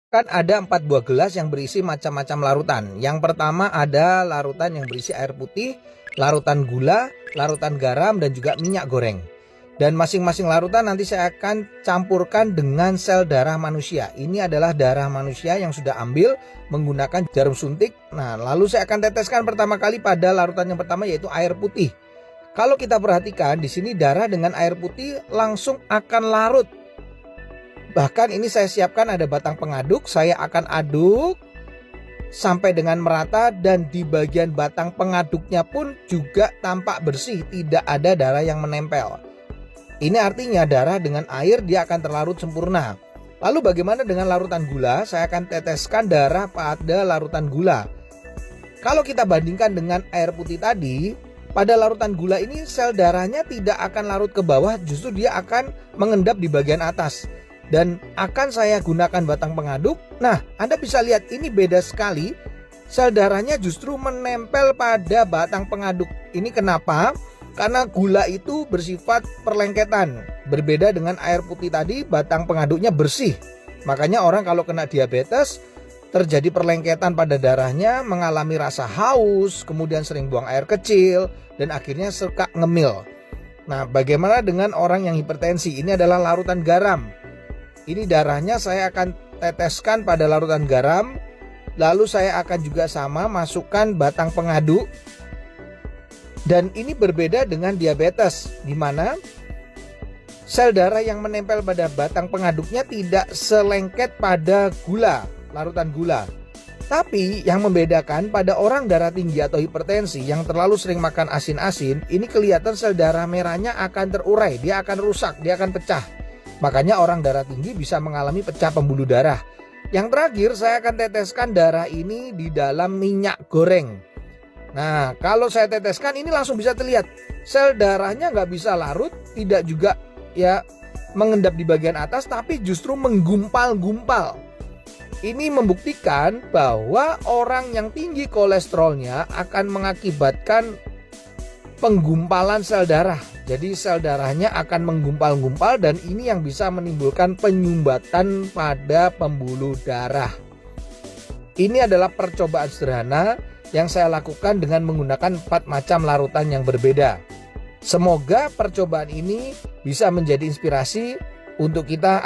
Kan ada 4 buah gelas yang berisi macam-macam larutan. Yang pertama ada larutan yang berisi air putih, larutan gula, larutan garam, dan juga minyak goreng. Dan masing-masing larutan nanti saya akan campurkan dengan sel darah manusia. Ini adalah darah manusia yang sudah ambil menggunakan jarum suntik. Nah, lalu saya akan teteskan pertama kali pada larutan yang pertama, yaitu air putih. Kalau kita perhatikan di sini darah dengan air putih langsung akan larut. Bahkan ini saya siapkan ada batang pengaduk, saya akan aduk sampai dengan merata, dan di bagian batang pengaduknya pun juga tampak bersih, tidak ada darah yang menempel. Ini artinya darah dengan air dia akan terlarut sempurna. Lalu bagaimana dengan larutan gula? Saya akan teteskan darah pada larutan gula. Kalau kita bandingkan dengan air putih tadi, pada larutan gula ini sel darahnya tidak akan larut ke bawah, justru dia akan mengendap di bagian atas. Dan akan saya gunakan batang pengaduk. Nah, Anda bisa lihat ini beda sekali. Sel darahnya justru menempel pada batang pengaduk. Ini kenapa? Karena gula itu bersifat perlengketan. Berbeda dengan air putih tadi, batang pengaduknya bersih. Makanya orang kalau kena diabetes, terjadi perlengketan pada darahnya, mengalami rasa haus, kemudian sering buang air kecil, dan akhirnya suka ngemil. Nah, bagaimana dengan orang yang hipertensi? Ini adalah larutan garam. Ini darahnya saya akan teteskan pada larutan garam. Lalu saya akan juga sama masukkan batang pengaduk. Dan ini berbeda dengan diabetes, di mana sel darah yang menempel pada batang pengaduknya tidak selengket pada gula, larutan gula. Tapi yang membedakan pada orang darah tinggi atau hipertensi yang terlalu sering makan asin-asin, ini kelihatan sel darah merahnya akan terurai, dia akan rusak, dia akan pecah. Makanya orang darah tinggi bisa mengalami pecah pembuluh darah. Yang terakhir saya akan teteskan darah ini di dalam minyak goreng. Nah, kalau saya teteskan ini langsung bisa terlihat sel darahnya nggak bisa larut, tidak juga ya mengendap di bagian atas, tapi justru menggumpal-gumpal. Ini membuktikan bahwa orang yang tinggi kolesterolnya akan mengakibatkan penggumpalan sel darah. Jadi sel darahnya akan menggumpal-gumpal, dan ini yang bisa menimbulkan penyumbatan pada pembuluh darah. Ini adalah percobaan sederhana yang saya lakukan dengan menggunakan 4 macam larutan yang berbeda. Semoga percobaan ini bisa menjadi inspirasi untuk kita